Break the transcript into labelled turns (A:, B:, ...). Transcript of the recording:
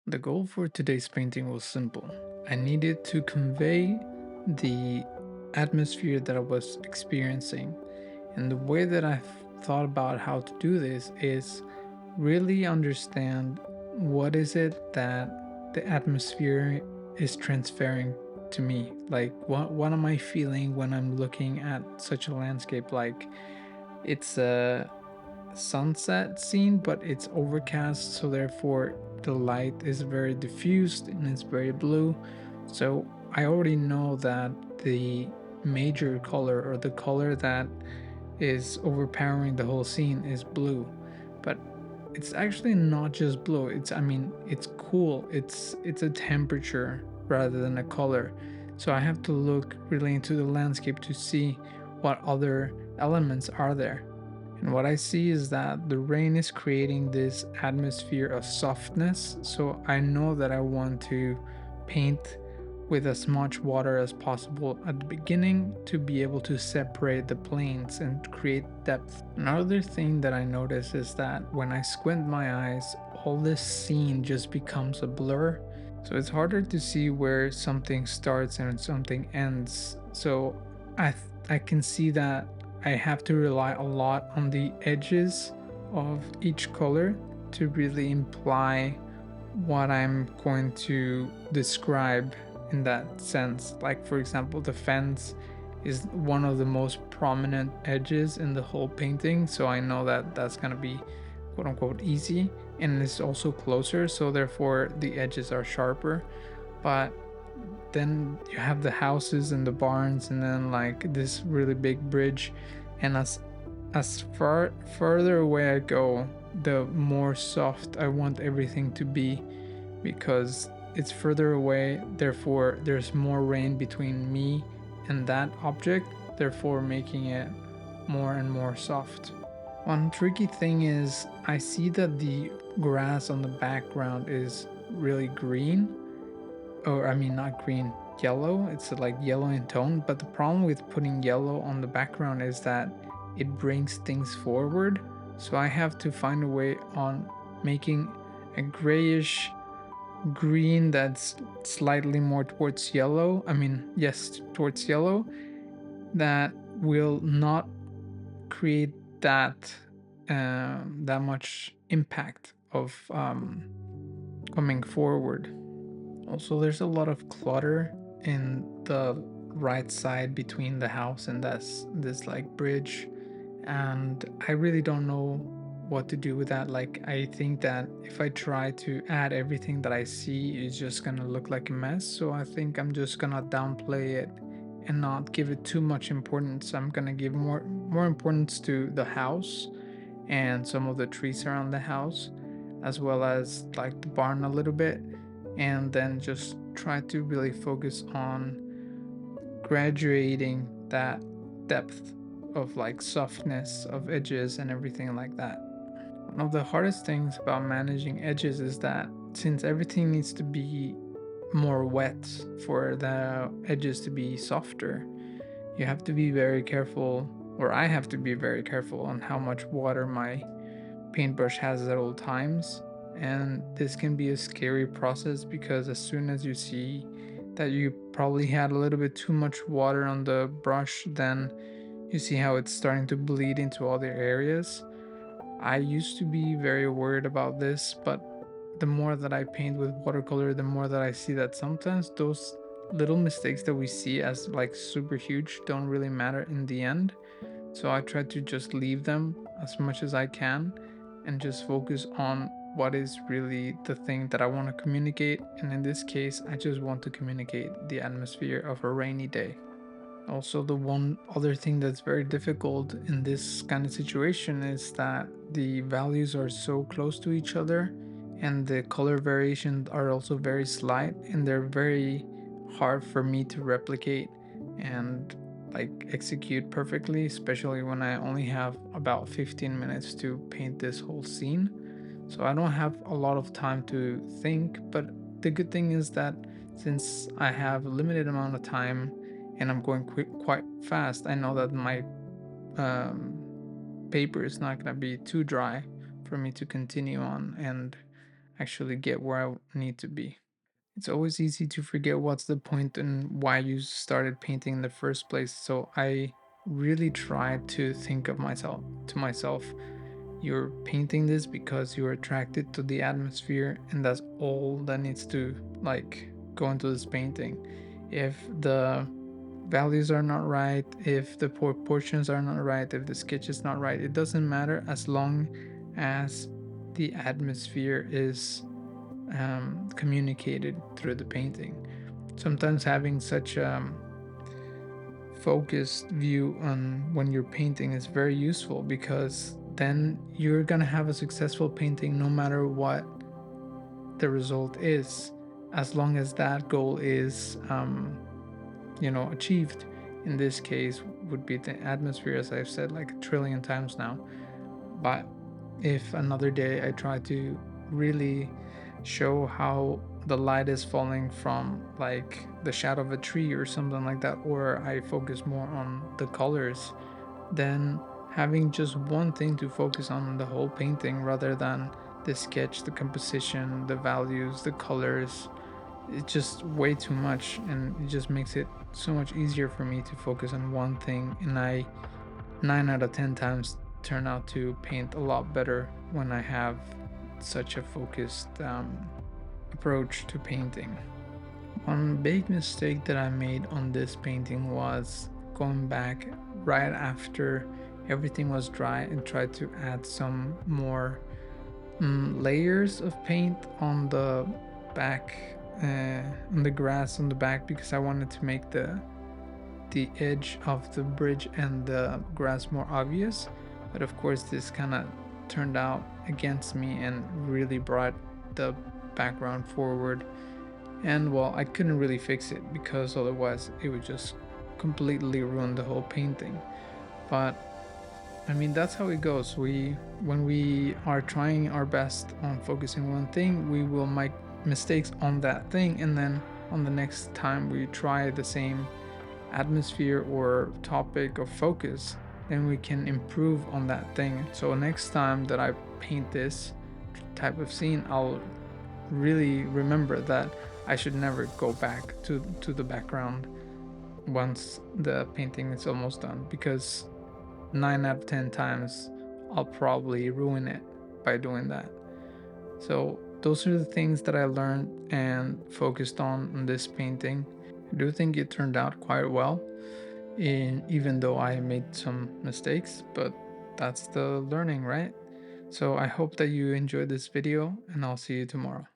A: The goal for today's painting was simple. I needed to convey the atmosphere that I was experiencing. And the way that I've thought about how to do this is really understand what is it that the atmosphere is transferring to me. Like what am I feeling when I'm looking at such a landscape? Like it's a sunset scene, but it's overcast, so therefore the light is very diffused and it's very blue. So I already know that the major color or the color that is overpowering the whole scene is blue. But it's actually not just blue. It's cool. It's a temperature rather than a color. So I have to look really into the landscape to see what other elements are there. And what I see is that the rain is creating this atmosphere of softness. So I know that I want to paint with as much water as possible at the beginning to be able to separate the planes and create depth. Another thing that I notice is that when I squint my eyes, all this scene just becomes a blur. So it's harder to see where something starts and something ends. So I can see that I have to rely a lot on the edges of each color to really imply what I'm going to describe in that sense. Like, for example, the fence is one of the most prominent edges in the whole painting, so I know that that's going to be quote unquote easy, and it's also closer, so therefore the edges are sharper. But then you have the houses and the barns, and then like this really big bridge, and as far further away I go, the more soft I want everything to be, because it's further away, therefore there's more rain between me and that object, therefore making it more and more soft. One tricky thing is I see that the grass on the background is really green, or I mean not green, yellow. It's like yellow in tone, but the problem with putting yellow on the background is that it brings things forward. So I have to find a way on making a grayish green that's slightly more towards yellow. I mean, yes, towards yellow, that will not create that much impact of coming forward. Also, there's a lot of clutter in the right side between the house and this like bridge, and I really don't know what to do with that. Like, I think that if I try to add everything that I see, it's just gonna look like a mess. So I think I'm just gonna downplay it and not give it too much importance. I'm gonna give more importance to the house and some of the trees around the house, as well as like the barn a little bit, and then just try to really focus on graduating that depth of like softness of edges and everything like that. One of the hardest things about managing edges is that since everything needs to be more wet for the edges to be softer, you have to be very careful, or I have to be very careful on how much water my paintbrush has at all times. And this can be a scary process because as soon as you see that you probably had a little bit too much water on the brush, then you see how it's starting to bleed into other areas. I used to be very worried about this, but the more that I paint with watercolor, the more that I see that sometimes those little mistakes that we see as like super huge don't really matter in the end. So I try to just leave them as much as I can and just focus on what is really the thing that I want to communicate. And in this case, I just want to communicate the atmosphere of a rainy day. Also, the one other thing that's very difficult in this kind of situation is that the values are so close to each other and the color variations are also very slight, and they're very hard for me to replicate and like execute perfectly, especially when I only have about 15 minutes to paint this whole scene. So I don't have a lot of time to think, but the good thing is that since I have a limited amount of time and I'm going quite fast, I know that my paper is not going to be too dry for me to continue on, and actually get where I need to be. It's always easy to forget what's the point and why you started painting in the first place. So I really try to think of myself, you're painting this because you're attracted to the atmosphere, and that's all that needs to like go into this painting. If the values are not right, if the proportions are not right, if the sketch is not right, it doesn't matter as long as the atmosphere is communicated through the painting. Sometimes having such a focused view on when you're painting is very useful, because then you're gonna have a successful painting no matter what the result is, as long as that goal is achieved. In this case would be the atmosphere, as I've said like a trillion times now. But if another day I try to really show how the light is falling from like the shadow of a tree or something like that, or I focus more on the colors, then having just one thing to focus on in the whole painting rather than the sketch, the composition, the values, the colors, it's just way too much, and it just makes it so much easier for me to focus on one thing. And I 9 out of 10 times turn out to paint a lot better when I have such a focused approach to painting. One big mistake that I made on this painting was going back right after everything was dry and tried to add some more layers of paint on the back, on the grass on the back, because I wanted to make the edge of the bridge and the grass more obvious. But of course, this kind of turned out against me and really brought the background forward. And well, I couldn't really fix it because otherwise it would just completely ruin the whole painting. But I mean, that's how it goes. When we are trying our best on focusing one thing, we will make mistakes on that thing, and then on the next time we try the same atmosphere or topic of focus, then we can improve on that thing. So next time that I paint this type of scene, I'll really remember that I should never go back to the background once the painting is almost done, because 9 out of 10 times I'll probably ruin it by doing that. So those are the things that I learned and focused on in this painting. I do think it turned out quite well, even though I made some mistakes, but that's the learning, right? So I hope that you enjoyed this video, and I'll see you tomorrow.